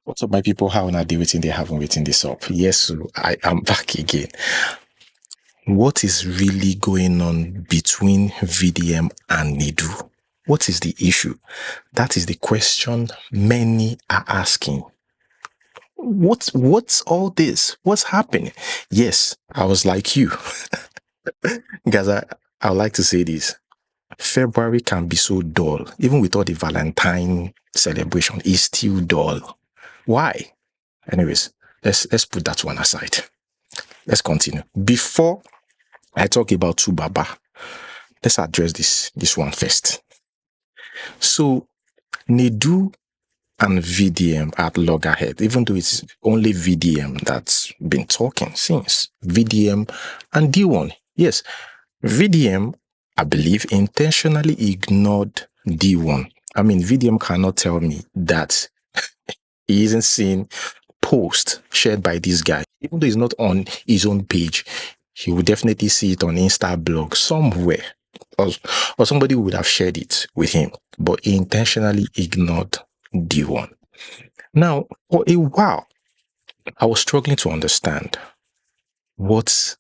What's up, my people? How are they waiting? They haven't waiting this up. Yes, so I am back again. What is really going on between VDM and Nedu? What is the issue? That is the question many are asking. What's all this? What's happening? Yes, I was like you. Guys, I would like to say this. February can be so dull. Even with all the Valentine celebration, it's still dull. Why? Anyways, let's put that one aside. Let's continue. Before I talk about Tubaba, let's address this one first. So Nedu and VDM at loggerhead, even though it's only VDM that's been talking since. VDM and Deeone. Yes, VDM, I believe, intentionally ignored Deeone. I mean, VDM cannot tell me that he isn't seeing post shared by this guy. Even though it's not on his own page, he would definitely see it on Insta blog somewhere. Or somebody would have shared it with him, but he intentionally ignored Deeone. Now, for a while, I was struggling to understand what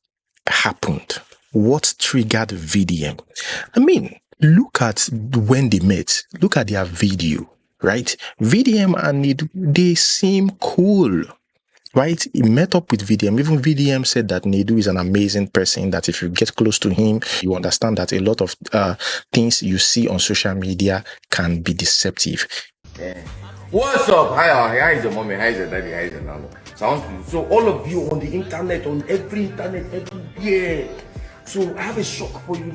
happened, what triggered VDM. I mean, look at when they met, look at their video, right? VDM and Nedu, they seem cool. Right? He met up with VDM. Even VDM said that Nedu is an amazing person, that if you get close to him, you understand that a lot of things you see on social media can be deceptive. Yeah. What's up? How is your mommy? How is your daddy? How is your mama? So all of you on the internet, on every internet, everywhere. So I have a shock for you,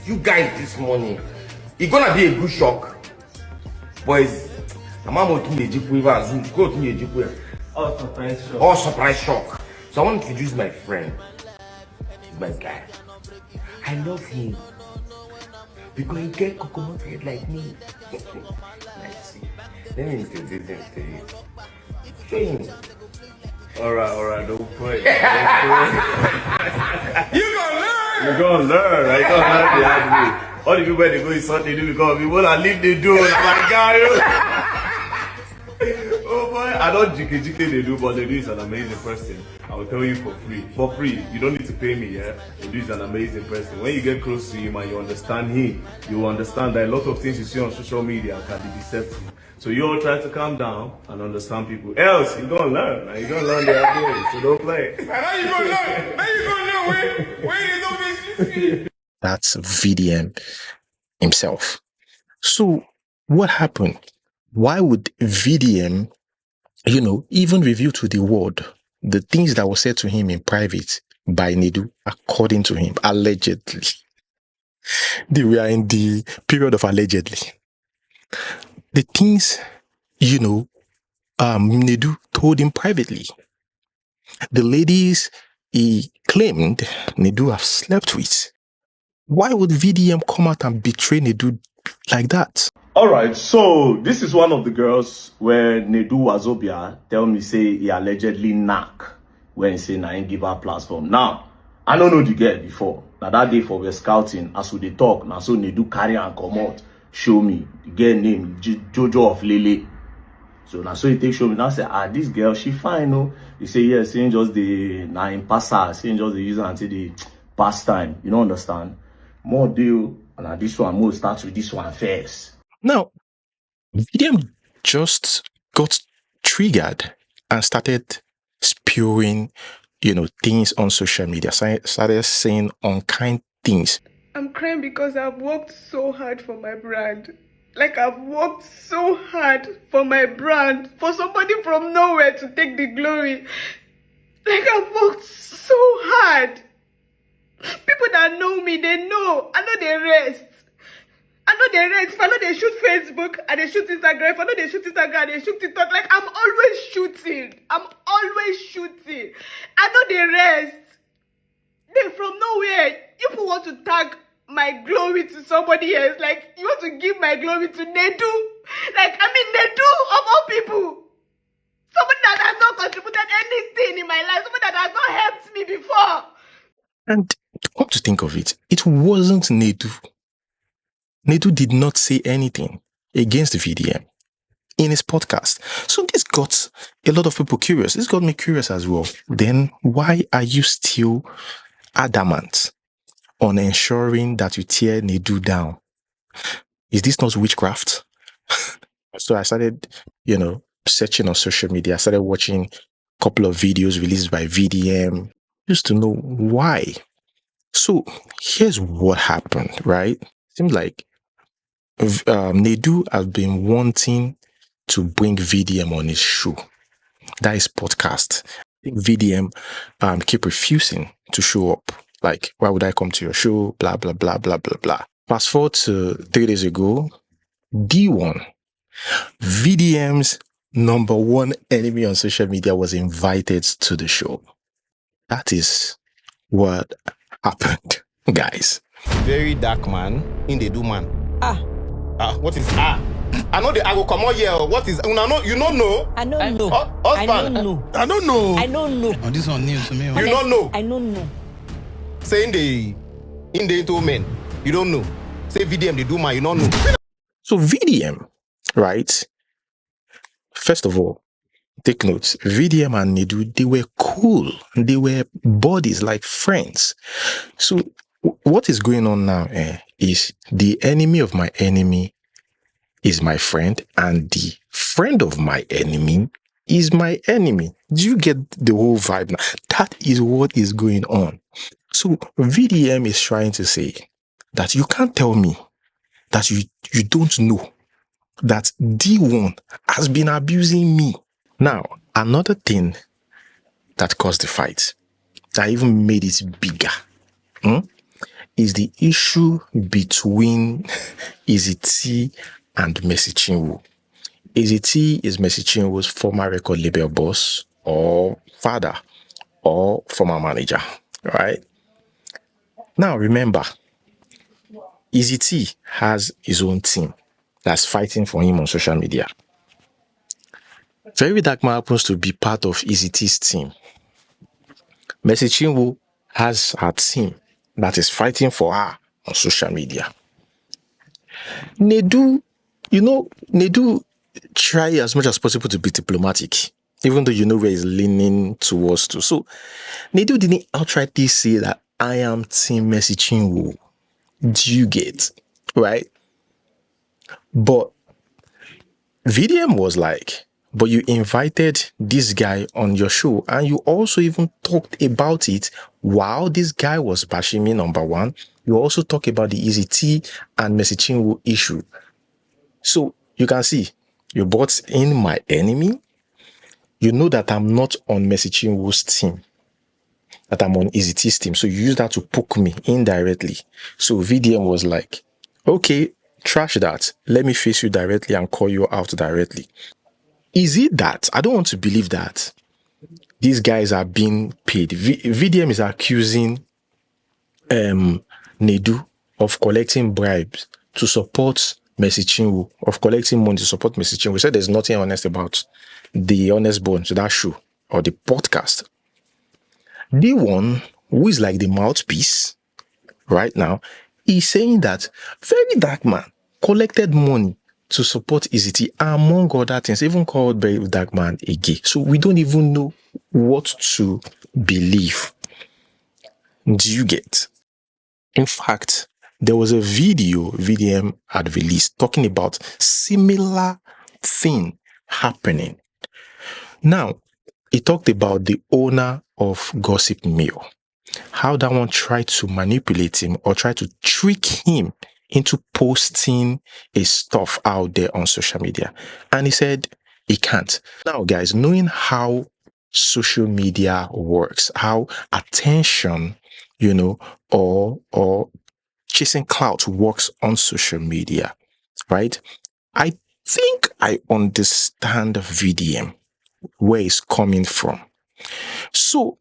you guys this morning. It's gonna be a good shock. Boys, I'm going to all surprise shock. So I want to introduce my friend. He's my guy. I love him because he get coconut head like me. Let's see. Let me introduce him to you. Show him. Alright, don't pray. You gonna learn. You're gonna learn, right? You're gonna learn behind me. All the people they go is something they do because we wanna leave the door. My guy. Oh boy, I don't jiki they do, but Nedu is an amazing person. I will tell you for free. For free. You don't need to pay me, yeah? Nedu is an amazing person. When you get close to him and you understand him, you understand that a lot of things you see on social media can be deceptive. So you all try to calm down and understand people. Else, you're gonna learn. You're gonna learn their ways, so don't play. How you gonna learn? How you gonna learn? Where you don't miss? That's VDM himself. So what happened? Why would VDM, even reveal to the world the things that were said to him in private by Nedu, according to him, allegedly? We are in the period of allegedly. The things, Nedu told him privately. The ladies he claimed Nedu have slept with. Why would VDM come out and betray Nedu like that? Alright, so this is one of the girls where Nedu Wazobia tell me say he allegedly knock when he say na him give her platform. Now, I don't know the girl before. Now that day for we scouting, as we dey talk, now so Nedu carry and come out, show me the girl name Jojo of Lele. So now so he take show me. Now say, this girl, she fine, no? He say, yes, saying just the na in passer, saying just the user until the pastime. You don't understand? More deal, and this one more starts with this one first. Now, VDM just got triggered and started spewing, things on social media, started saying unkind things. I'm crying because I've worked so hard for my brand. Like, I've worked so hard for my brand, for somebody from nowhere to take the glory. Like, I've worked so hard. People that know me, they know. I know they rest. If I know they shoot Facebook and they shoot Instagram, if I know they shoot Instagram and they shoot TikTok, like, I'm always shooting. I know they rest. They from nowhere. If you want to tag my glory to somebody else, like, you want to give my glory to Nedu. Like, I mean, Nedu of all people. Somebody that has not contributed anything in my life. Somebody that has not helped me before. And come to think of it, it wasn't Nedu. Nedu did not say anything against the VDM. in his podcast. So this got a lot of people curious. This got me curious as well. Then why are you still adamant on ensuring that you tear Nedu down? Is this not witchcraft? So I started, searching on social media. I started watching a couple of videos released by VDM just to know why. So here's what happened, right? Seems like Nedu has been wanting to bring VDM on his show. That is podcast. I think VDM keep refusing to show up. Like, why would I come to your show? Blah, blah, blah, blah, blah, blah. Fast forward to 3 days ago, Deeone, VDM's number one enemy on social media, was invited to the show. That is what happened, guys. Verydarkman in the do man. What is I know I will come out here. What is you don't know? I don't know. Husband. I don't know. I don't know. I don't know. Oh, this one new to me. You don't know. I don't know. Say in the two men. You don't know. Say VDM the do man. You don't know. So VDM, right? First of all, take notes. VDM and Nedu, they were cool. They were buddies, like friends. So what is going on now is the enemy of my enemy is my friend, and the friend of my enemy is my enemy. Do you get the whole vibe now? That is what is going on. So VDM is trying to say that you can't tell me that you don't know that Deeone has been abusing me. Now, another thing that caused the fight, that even made it bigger, is the issue between Izzy and Mercy Chinwo. Izzy is Mercy Chinwo's former record label boss or father or former manager, right? Now, remember, Izzy has his own team that's fighting for him on social media. Verydarkman happens to be part of Izzy's team. Mercy Chinwo has her team that is fighting for her on social media. Nedu, Nedu try as much as possible to be diplomatic, even though you know where he's leaning towards to. So Nedu didn't outrightly say that I am Team Mercy Chinwo. Do you get? Right? But VDM was like, but you invited this guy on your show and you also even talked about it while this guy was bashing me, number one. You also talk about the Izzy T and Mercy Chinwo issue. So you can see, you brought in my enemy. You know that I'm not on Mercy Chinwo's team, that I'm on Izzy T's team. So you use that to poke me indirectly. So VDM was like, okay, trash that. Let me face you directly and call you out directly. Is it that? I don't want to believe that these guys are being paid. VDM is accusing Nedu of collecting bribes to support Mercy Chinwo, of collecting money to support Mercy Chinwo. We said there's nothing honest about the Honest Bunch, that show, or the podcast. Deeone, who is like the mouthpiece right now, is saying that Verydarkman collected money to support Izzy, among other things, even called Verydarkman a gay. So we don't even know what to believe. Do you get? In fact, there was a video VDM had released talking about similar thing happening. Now, he talked about the owner of Gossip Mill, how that one tried to manipulate him or try to trick him into posting his stuff out there on social media. And he said he can't. Now, guys, knowing how social media works, how attention, or chasing clout works on social media, right? I think I understand VDM, where he's coming from. So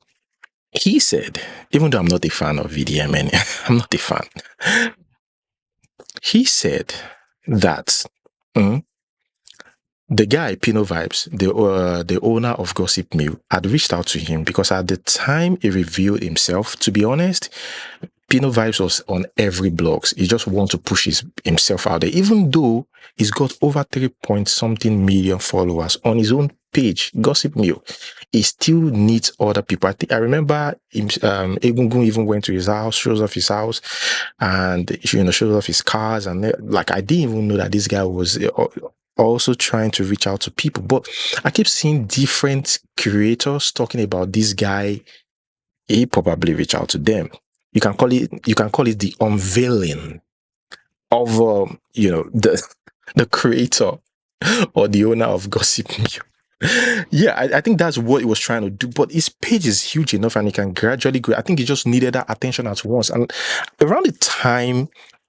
he said, even though I'm not a fan of VDM, I'm not a fan. He said that The guy, Pinovibes, the owner of Gossip Mill, had reached out to him because at the time he revealed himself, to be honest, Pinovibes was on every blogs. He just wanted to push himself out there, even though he's got over 3-point-something million followers on his own page, Gossip Mill. He still needs other people. I remember him, Egungun even went to his house, shows off his house, and shows off his cars, and like I didn't even know that this guy was also trying to reach out to people. But I keep seeing different creators talking about this guy. He probably reached out to them. You can call it the unveiling of the creator or the owner of Gossip Mill. Yeah, I think that's what he was trying to do. But his page is huge enough and he can gradually grow. I think he just needed that attention at once. And around the time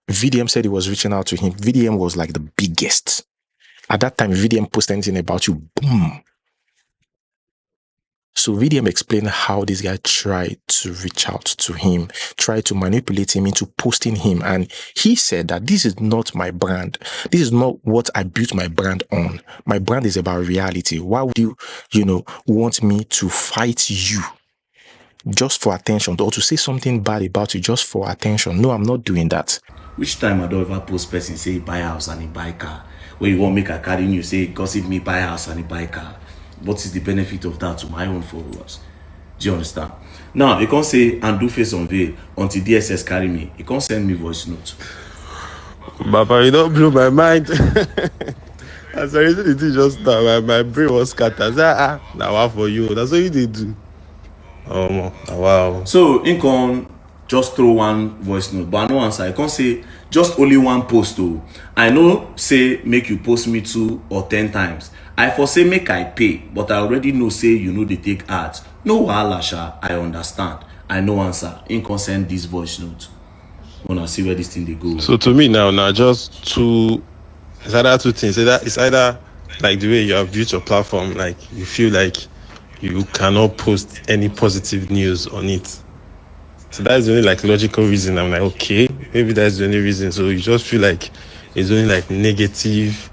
VDM said he was reaching out to him, VDM was like the biggest. At that time, VDM posted anything about you, boom. So VDM explained how this guy tried to reach out to him, tried to manipulate him into posting him. And he said that this is not my brand. This is not what I built my brand on. My brand is about reality. Why would you, want me to fight you just for attention, or to say something bad about you just for attention? No, I'm not doing that. Which time I don't ever post person say buy house and he buy car? When you want make a carry you say Gossip me buy house and he buy car. What is the benefit of that to my own followers? Do you understand? Now, you can't say and do face unveil until DSS carry me. You can't send me voice note. Papa, you don't blow my mind. As I reason it just now, my brain was scattered. Now for you. That's what you did do. Oh, wow. So, you can just throw one voice note, but no answer. I can't say just only one post. Oh. I know say make you post me 2 or 10 times. I for say make I pay, but I already know say they take ads. No wahala sha, I understand. I no answer. In concern this voice note. Wanna see where this thing they go. So to me now just two. It's either two things. It's either like the way you have built your platform, like you feel like you cannot post any positive news on it. So that's the only like logical reason. I'm like, okay, maybe that's the only reason. So you just feel like it's only like negative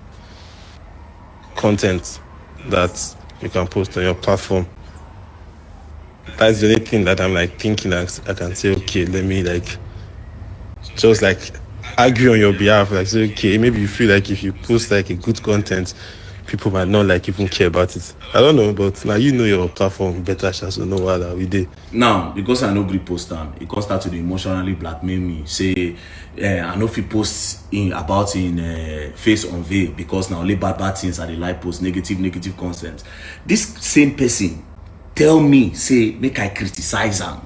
content that you can post on your platform. That's the only thing that I'm like thinking that I can say, okay, let me like just like argue on your behalf, like say, okay, maybe you feel like if you post like a good content, people might not like even care about it. I don't know, but now you know your platform better, so know what we did. Now, because I know gree post them, it can start to emotionally blackmail me. Say, I know if you post about face unveil because now only bad things are the like post negative content. This same person tell me say make I criticize them.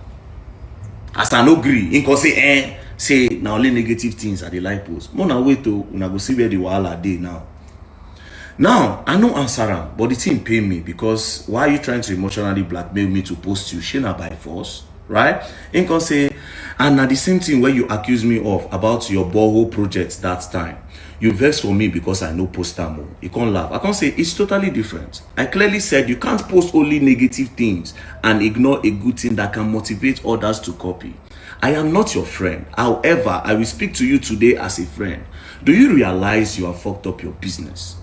As I no gree, in can say now only negative things are the like post. More now wait to una go see where the wahala dey now. Now, I no answer am, but the thing pay me because why are you trying to emotionally blackmail me to post you? Shana by force, right? In can say, and now the same thing where you accuse me of about your borehole project that time. You vex for me because I no post them. You can't laugh. I can't say it's totally different. I clearly said you can't post only negative things and ignore a good thing that can motivate others to copy. I am not your friend. However, I will speak to you today as a friend. Do you realize you have fucked up your business?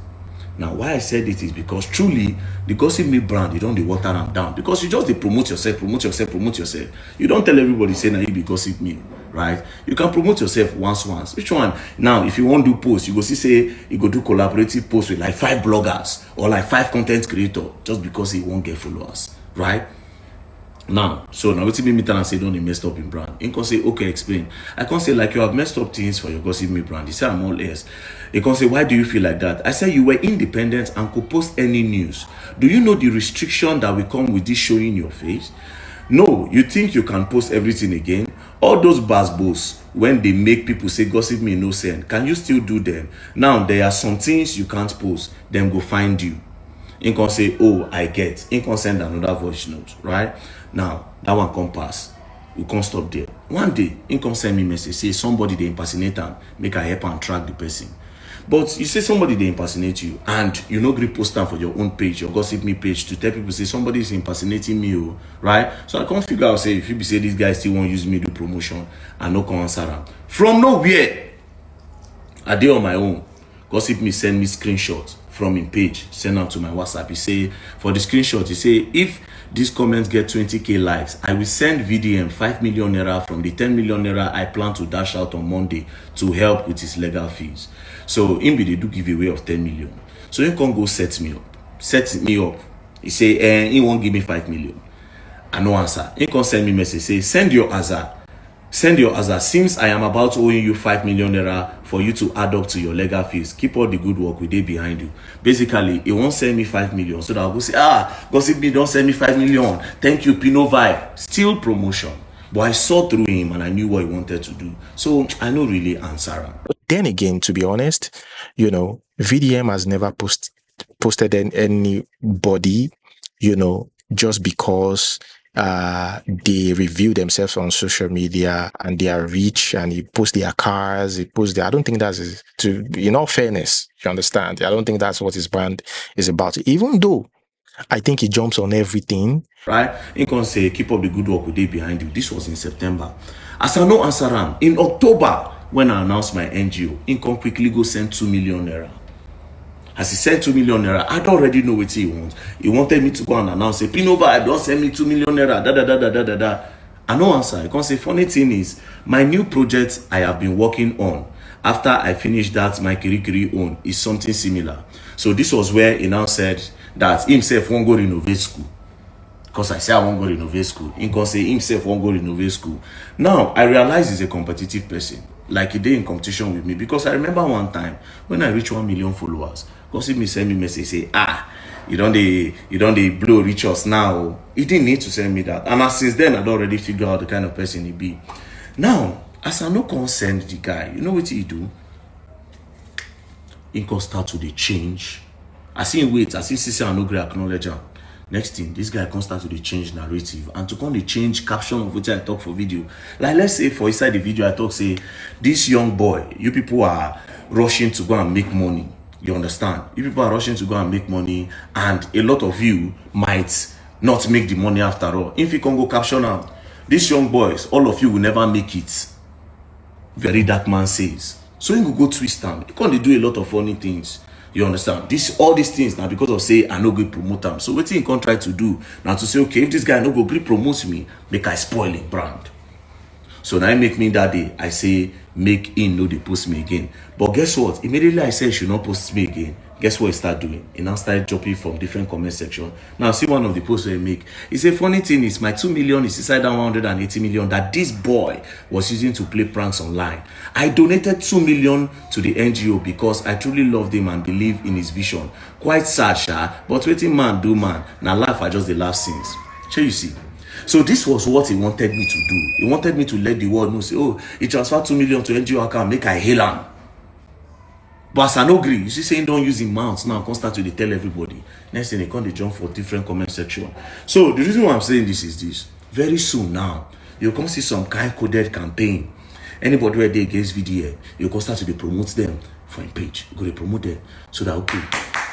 Now, why I said it is because truly, the Gossip Me brand, you don't dey water them down. Because you just dey promote yourself. You don't tell everybody, say, now you be Gossip Me, right? You can promote yourself once. Which one? Now, if you want to do post, you go see, say, you go do collaborative post with like 5 bloggers or like 5 content creators just because he won't get followers, right? Now, so now what me tell and say don't they messed up in brand. You can say, okay, explain. I can say like you have messed up things for your Gossip Me brand. You say I'm all ears. You can say, why do you feel like that? I say you were independent and could post any news. Do you know the restriction that will come with this showing your face? No, you think you can post everything again? All those buzz when they make people say Gossip Me no sense, can you still do them? Now there are some things you can't post, them go find you. You can say, oh, I get. You can send another voice note, right? Now, that one come pass. We can't stop there. One day, you can send me message, say somebody they impersonate them, make a help and track the person. But you say somebody they impersonate you, and you no gree post them for your own page, your Gossip Me page, to tell people say somebody is impersonating me, right? So I can't figure out, say, if you be say this guy still won't use me to promotion, and no can answer them. From nowhere, I did on my own. Gossip Me send me screenshots from him page, send am to my WhatsApp. He say, for the screenshot, he say, if this comment get 20k likes, I will send VDM 5 million naira from the 10 million naira I plan to dash out on Monday to help with his legal fees. So him be dey do giveaway of 10 million. So he can't go set me up. He say, he won't give me 5 million. I no answer. He can't send me message, say, send your answer. Since I am about owing you 5 million naira for you to add up to your legal fees, keep all the good work we dey behind you. Basically, he won't send me 5 million, so that I'll go say, gossip me, don't send me 5 million. Thank you, Pinovibes. Still promotion. But I saw through him and I knew what he wanted to do. So I no really answer him. Then again, to be honest, VDM has never posted anybody, just because they review themselves on social media and they are rich and he posts their cars, he posts their, I don't think that's, in all fairness, you understand? I don't think that's what his brand is about. Even though I think he jumps on everything. Right? He can say, keep up the good work we did behind you. This was in September. As I no answer him, in October, when I announced my NGO, he can quickly go send 2 million naira. As he sent 2 million naira, I don't already know what he wants. He wanted me to go and announce, say, Pinovibes, don't send me 2 million naira, I no answer. I can't say, funny thing is, my new project I have been working on, after I finished that, my Kirikiri own, is something similar. So this was where he now said that himself won't go renovate school. Because I say I won't go renovate school. He can say himself won't go renovate school. Now, I realize he's a competitive person. Like he did in competition with me. Because I remember one time, when I reached 1 million followers, because he send me message, say, you don't blow reach us now. He didn't need to send me that. And since then, I'd already figured out the kind of person he be. Now, as I no concerned the guy, you know what he do? He can start to change. I see him wait, I see I no great acknowledge him. Next thing, this guy can start to change narrative and to come to change caption of what I talk for video. Like let's say for inside the video I talk, say, this young boy, you people are rushing to go and make money. You understand? You people are rushing to go and make money, and a lot of you might not make the money after all. If you can go caption out, these young boys, all of you will never make it. Verydarkman says. So you go twist them. You can't do a lot of funny things. You understand? All these things now because of say I no go promote them. So what you can try to do now to say, okay, if this guy no go promote me, make I spoil it brand. So now make me that day, I say, make him know they post me again. But guess what? Immediately I say he should not post me again. Guess what he start doing? He now started jumping from different comment section. Now see one of the posts he make. He say, funny thing is my 2 million is inside that 180 million that this boy was using to play pranks online. I donated 2 million to the NGO because I truly loved him and believe in his vision. Quite sad, but waiting man do man. Now life I just the laugh since. So you see. So this was what he wanted me to do. He wanted me to let the world know, say, oh, he transferred 2 million to NGO account, make I hail him. But as I no agree, you see saying don't use him mounts now, can start to tell everybody. Next thing they come, they jump for different comment section. So the reason why I'm saying this is this. Very soon now, you can see some kind coded campaign. Anybody where they against VDM, you can start to promote them for a page. You go to promote them. So that okay.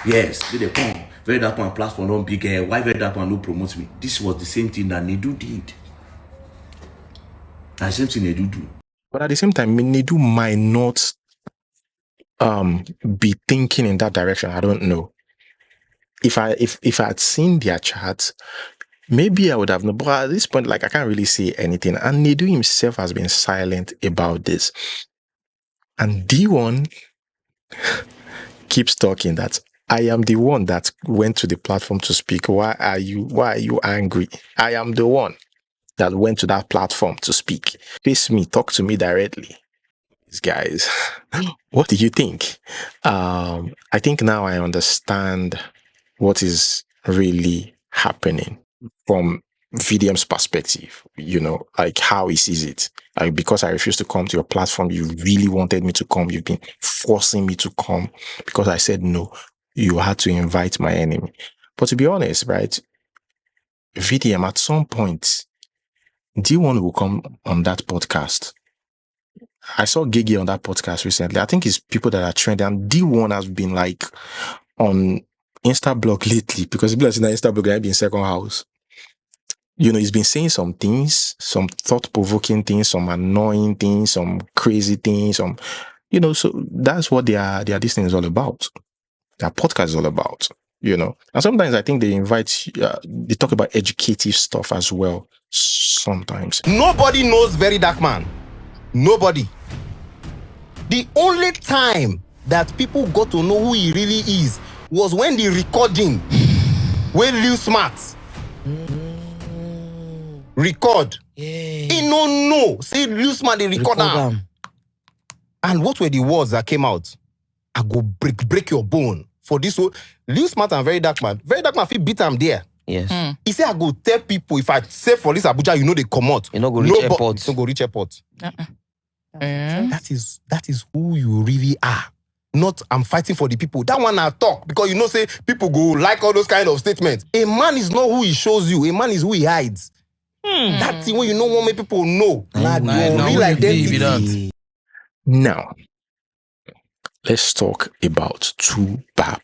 Yes, they come. Verydarkman platform don't big. Why Verydarkman no promote me? This was the same thing that Nedu did. The same thing Nedu do. But at the same time, Nedu might not be thinking in that direction. I don't know. If I had seen their chats, maybe I would have known. But at this point, like I can't really say anything. And Nedu himself has been silent about this. And Deeone keeps talking that I am the one that went to the platform to speak. Why are you angry? I am the one that went to that platform to speak. Face me, talk to me directly. These guys, what do you think? I think now I understand what is really happening from VDM's perspective, like how he sees it. Like, because I refused to come to your platform, you really wanted me to come. You've been forcing me to come because I said no. You had to invite my enemy. But to be honest, right, VDM at some point, Deeone will come on that podcast. I saw Gigi on that podcast recently. I think it's people that are trending. And Deeone has been like on Instablog lately because it's been like Instablog I've been second house. He's been saying some things, some thought-provoking things, some annoying things, some crazy things, so that's what their this thing is all about. that podcast is all about, you know. And sometimes I think they talk about educative stuff as well. Sometimes. Nobody knows Verydarkman. Nobody. The only time that people got to know who he really is was when the recording, when Lil Smart record. He no know. Say Lil Smart they record am. And what were the words that came out? I go break your bone for this. Lil Smart and Verydarkman. Verydarkman fit beat am there. Yes. He say I go tell people if I say for this Abuja, you know they comot. You no go reach airport. You no go reach airport. That is who you really are. Not I'm fighting for the people. That one I talk because you know say people go like all those kind of statements. A man is not who he shows you. A man is who he hides. That thing when you know what make people know. Nah, your real identity. Now, let's talk about Tubaba.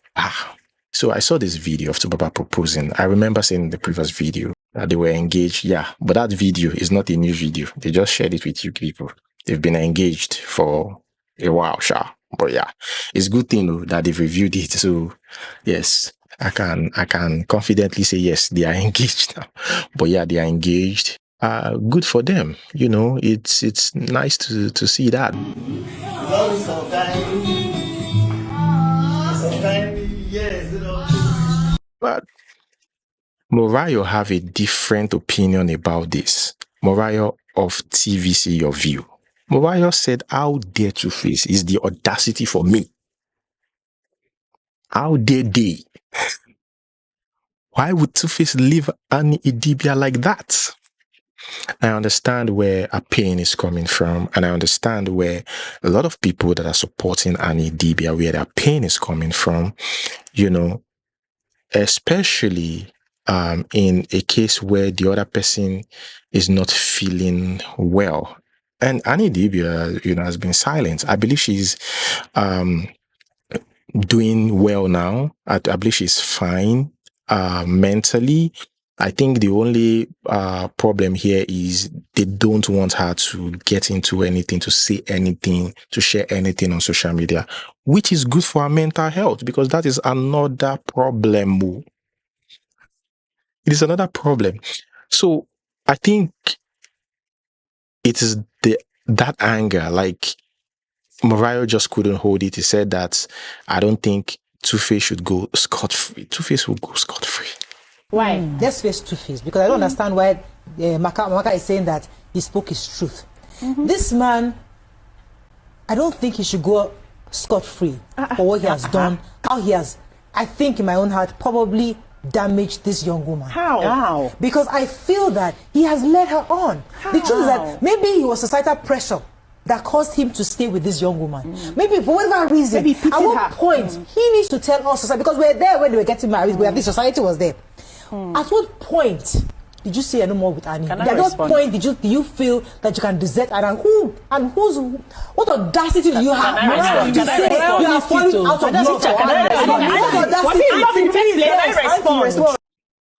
So I saw this video of Tubaba proposing. I remember seeing in the previous video that they were engaged. Yeah, but that video is not a new video. They just shared it with you people. They've been engaged for a while, sure. But yeah, it's a good thing though, that they've reviewed it. So yes, I can confidently say yes, they are engaged now. But yeah, they are engaged. Good for them. You know, it's nice to see that. But Morayo have a different opinion about this. Morayo of TVC Your View. Morayo said, how dare Two-Face is the audacity for me. How dare they? Why would Two-Face leave Annie Idibia like that? I understand where a pain is coming from, and I understand where a lot of people that are supporting Annie Idibia, where their pain is coming from, you know, especially in a case where the other person is not feeling well. And Annie Idibia, you know, has been silent. I believe she's doing well now. I believe she's fine mentally. I think the only problem here is they don't want her to get into anything, to say anything, to share anything on social media, which is good for her mental health, because that is another problem. It is another problem. So I think it is that anger, like Morayo just couldn't hold it. He said that I don't think Two-Face should go scot-free. Two-Face will go scot-free. Why? Let's face Two-Face, because I don't understand why Maka is saying that he spoke his truth. This man, I don't think he should go scot-free for what he has done, how he has, I think in my own heart, probably damaged this young woman. How? Because I feel that he has led her on. The truth is that maybe it was societal pressure that caused him to stay with this young woman. Maybe for whatever reason, at what point he needs to tell us society, because we're there when they were getting married, where the society was there. At what point did you say no more with Annie? At what point do you feel that you can desert Annie? What audacity do you have to say you are falling out of love for Annie?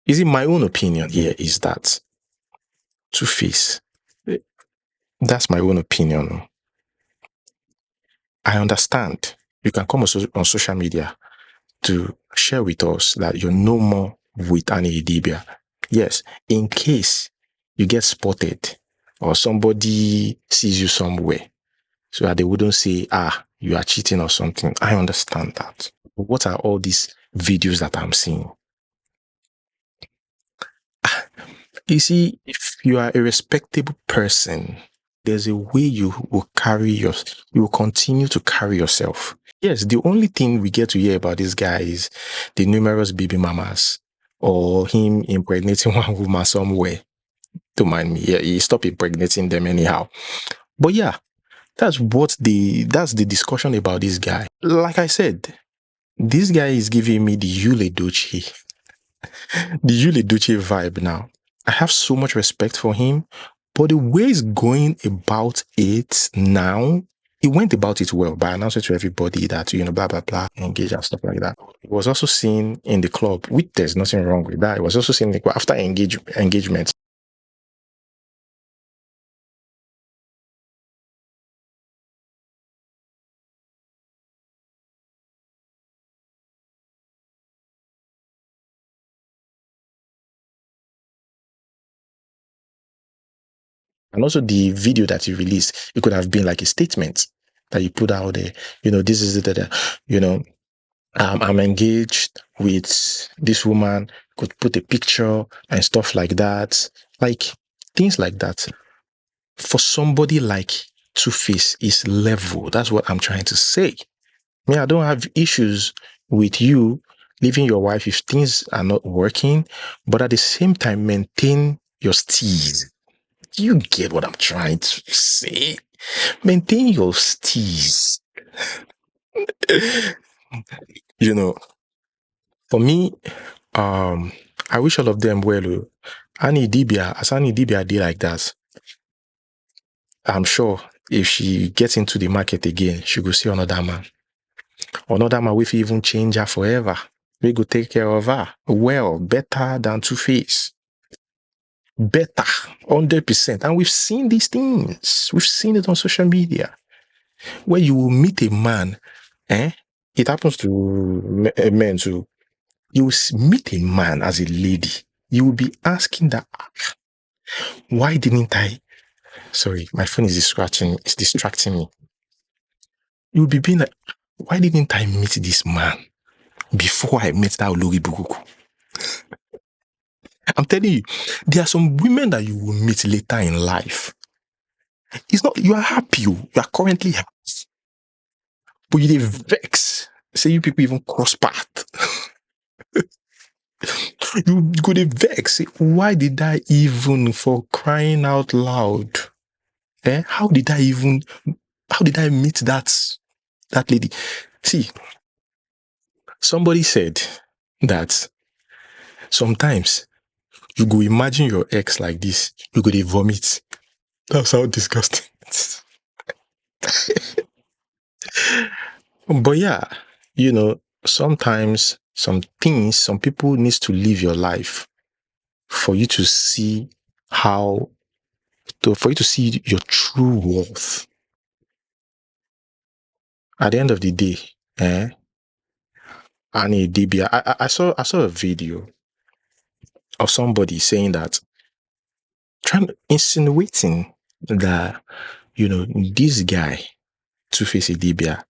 Is it my own opinion here is that Two-Face, that's my own opinion. I understand. You can come on social media to share with us that you're no more with Annie Idibia. Yes, in case you get spotted or somebody sees you somewhere, so that they wouldn't say, you are cheating or something. I understand that. But what are all these videos that I'm seeing? You see, if you are a respectable person, there's a way you will continue to carry yourself. Yes, the only thing we get to hear about this guy is the numerous baby mamas or him impregnating one woman somewhere. Don't mind me. Yeah, he stopped impregnating them anyhow. But yeah, that's the discussion about this guy. Like I said, this guy is giving me the Yule Edochie vibe now. I have so much respect for him, but the way he's going about it now, he went about it well by announcing to everybody that, you know, blah, blah, blah, engage and stuff like that. He was also seen in the club, which there's nothing wrong with that. He was also seen after engagement. And also the video that you released, it could have been like a statement that you put out there. This is it. I'm engaged with this woman. Could put a picture and stuff like that, like things like that. For somebody like Two-Face is level. That's what I'm trying to say. Me, I don't have issues with you leaving your wife if things are not working, but at the same time, maintain your steez. You get what I'm trying to say? Maintain your steez. For me, I wish all of them well. Annie Dibia, as Annie Dibia did like that, I'm sure if she gets into the market again, she will see another man. Another man will even change her forever. We go take care of her. Well, better than Two-Face. Better, 100%. And we've seen these things. We've seen it on social media. Where you will meet a man, it happens to men too. You will meet a man as a lady. You will be asking that, why didn't I? Sorry, my phone is distracting me. You will be being like, why didn't I meet this man before I met that Olori Bukuku? I'm telling you, there are some women that you will meet later in life. It's not, you are happy, you are currently happy. But you vex. Say you people even cross path. You go to vex. Say, why did I even, for crying out loud? How did I meet that lady? See, somebody said that sometimes you go imagine your ex like this, you go to vomit. That's how disgusting it is. But yeah, sometimes some people needs to live your life for you to see for you to see your true worth. At the end of the day, Annie Dibia, I saw a video of somebody saying that, insinuating that, this guy, Two-Face Dibia,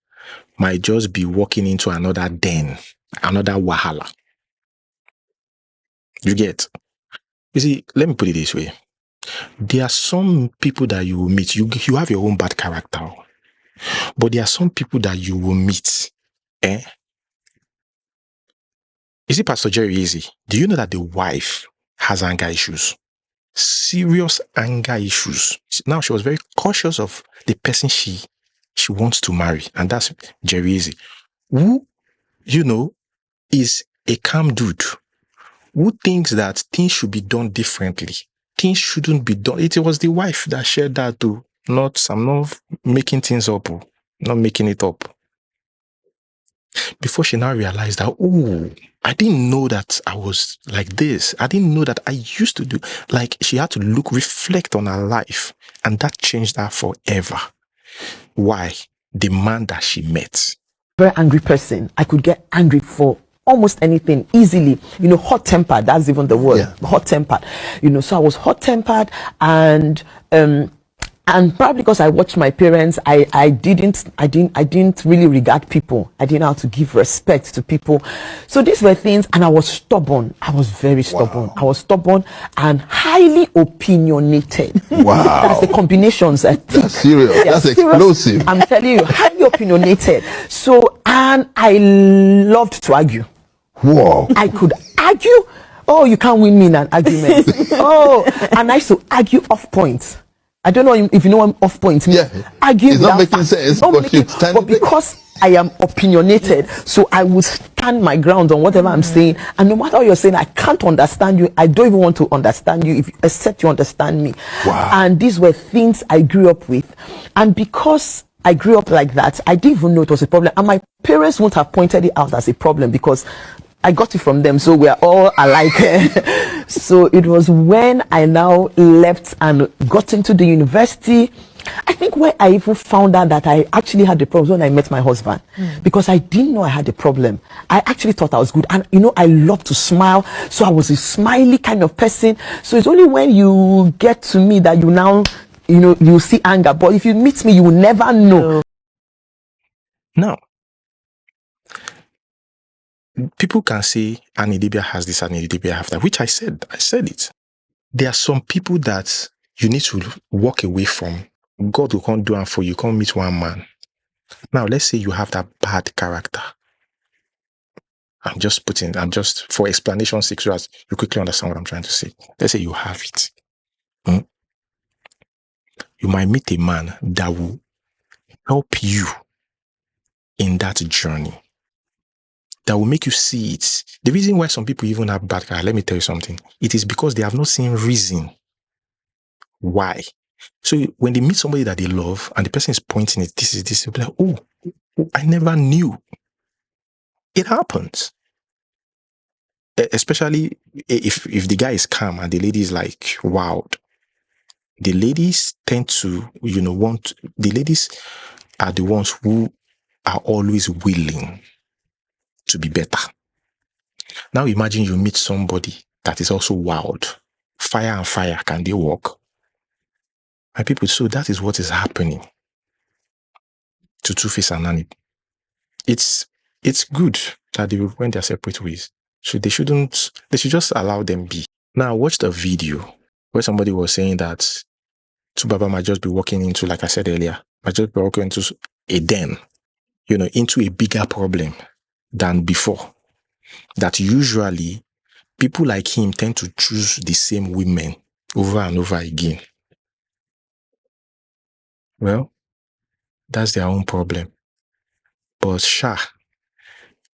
might just be walking into another den, another wahala. You get? You see, let me put it this way. There are some people that you will meet. You have your own bad character. But there are some people that you will meet. You see, Pastor Jerry Easy, do you know that the wife has anger issues? Serious anger issues. Now, she was very cautious of the person she wants to marry. And that's Jerry Easy, who, is a calm dude, who thinks that things should be done differently. Things shouldn't be done. It was the wife that shared that too. I'm not making things up. Not making it up. Before she now realized that, I didn't know that I was like this. I didn't know that I used to do. Like, she had to reflect on her life. And that changed her forever. Why? The man that she met. Very angry person. I could get angry for almost anything easily. Hot-tempered. That's even the word. Yeah. Hot-tempered. So I was hot-tempered, and probably because I watched my parents, I didn't really regard people. I didn't know how to give respect to people. So these were things, and I was stubborn. I was very stubborn. Wow. I was stubborn and highly opinionated. Wow. That's the combinations. That's serious. That's explosive. I'm telling you, highly opinionated. So, and I loved to argue. Whoa. I could argue. Oh, you can't win me in an argument. And I used to argue off point. I don't know if you know what off point means. Yeah. Argue it's not making sense, but because I am opinionated, so I will stand my ground on whatever I'm saying. And no matter what you're saying, I can't understand you. I don't even want to understand you except you understand me. Wow. And these were things I grew up with. And because I grew up like that, I didn't even know it was a problem. And my parents wouldn't have pointed it out as a problem because I got it from them, so we are all alike. So it was when I now left and got into the university, I think where I even found out that I actually had the problem when I met my husband. Because I didn't know I had a problem. I actually thought I was good. And I love to smile. So I was a smiley kind of person. So it's only when you get to me that you now you see anger. But if you meet me, you will never know. Now, people can say Annie Dibia has this, Annie Dibia has that, which I said it. There are some people that you need to walk away from. God will come do it for you. You can't meet one man. Now, let's say you have that bad character. I'm just for explanation's sake, so as you quickly understand what I'm trying to say. Let's say you have it. You might meet a man that will help you in that journey, that will make you see it. The reason why some people even have bad character, let me tell you something. It is because they have not seen reason why. So when they meet somebody that they love and the person is pointing it, this is this, they'll be like, oh, I never knew. It happens. Especially if the guy is calm and the lady is like wild. The ladies tend to, the ladies are the ones who are always willing to be better. Now imagine you meet somebody that is also wild. Fire and fire, can they work? My people, so that is what is happening to Two-Face and Nani. It's good that they went their separate ways. So they should just allow them be. Now I watched a video where somebody was saying that Tubaba might just be walking into, like I said earlier, might just be walking into a den, into a bigger problem than before. That usually people like him tend to choose the same women over and over again. Well, that's their own problem. But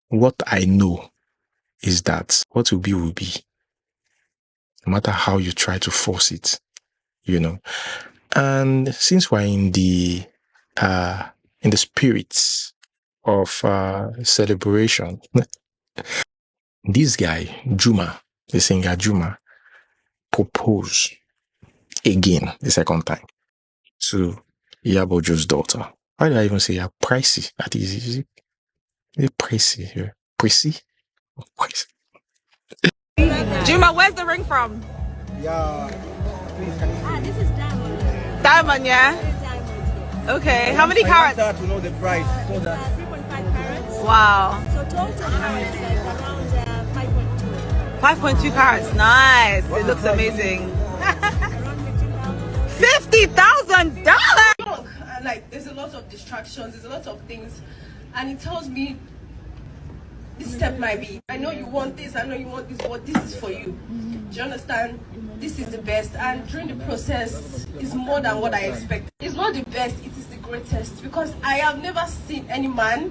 what I know is that what will be will be. No matter how you try to force it, And since we're in the spirits of celebration, this guy, Juma, the singer Juma, proposed again the second time to Yabojo's daughter. Why did I even say pricey? That is it pricey here? Pricey? Pricey. Juma, where's the ring from? Yeah. This is diamond. Diamond, yeah? Diamond. Okay, how many carats? I want her to know the price. So that 3.5 carats. Wow. So total carats like around 5.2. 5.2 carats, nice. It looks amazing. $50,000. And like, there's a lot of distractions, there's a lot of things, and it tells me this step might be. I know you want this, I know you want this, but this is for you. Do you understand? This is the best, and during the process, is more than what I expect. It's not the best, it is the greatest, because I have never seen any man.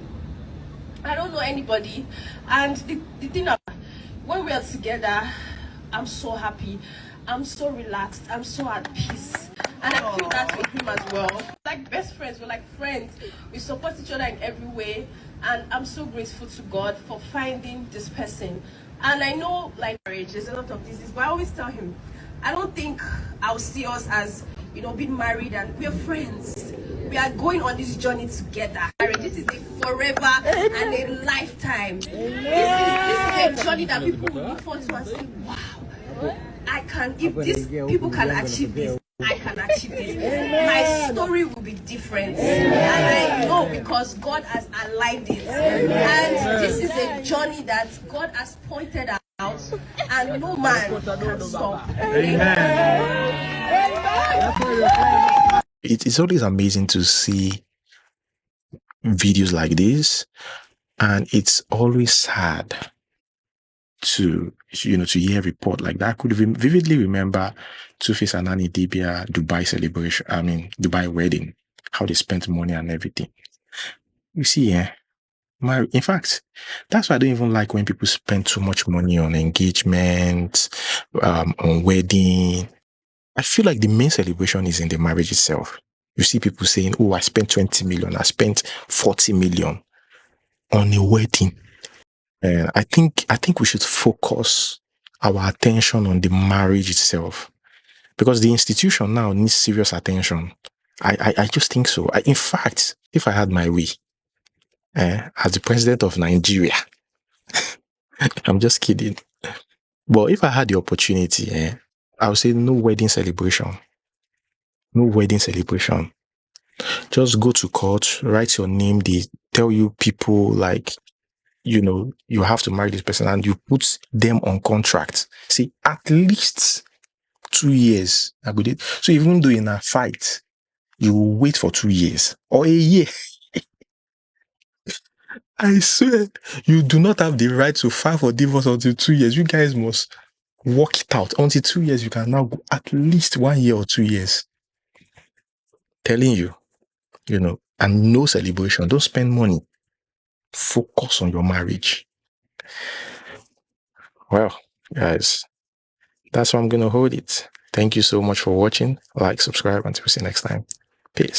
I don't know anybody, and the thing about when we are together, I'm so happy, I'm so relaxed, I'm so at peace, and I feel that with him as well. Like best friends, we're like friends. We support each other in every way, and I'm so grateful to God for finding this person. And I know, like marriage, there's a lot of disease, but I always tell him, I don't think I'll see us as being married, and we're friends. We are going on this journey together. This is a forever and a lifetime. This is a journey that people will look forward to and say, wow, I can, if these people can achieve this, I can achieve this. My story will be different. And I know because God has aligned it. And this is a journey that God has pointed out, and no man can stop. It's always amazing to see videos like this, and it's always sad to hear a report like that. I could vividly remember Two-Face and Annie Dibia Dubai wedding, how they spent money and everything. You see, in fact, that's why I don't even like when people spend too much money on engagement, on wedding. I feel like the main celebration is in the marriage itself. You see people saying, oh, I spent 20 million, I spent 40 million on a wedding. And I think we should focus our attention on the marriage itself, because the institution now needs serious attention. I just think so. In fact, if I had my way, as the president of Nigeria, I'm just kidding. But if I had the opportunity, I would say no wedding celebration. No wedding celebration. Just go to court, write your name. They tell you people like, you know, you have to marry this person, and you put them on contract. See, at least 2 years. So even though in a fight, you will wait for 2 years or a year. I swear, you do not have the right to file for divorce until 2 years. You guys must work it out. Until 2 years, you can now go at least 1 year or 2 years. Telling you, you know, and no celebration. Don't spend money. Focus on your marriage. Well, guys, that's why I'm going to hold it. Thank you so much for watching. Like, subscribe, until we see you next time. Peace.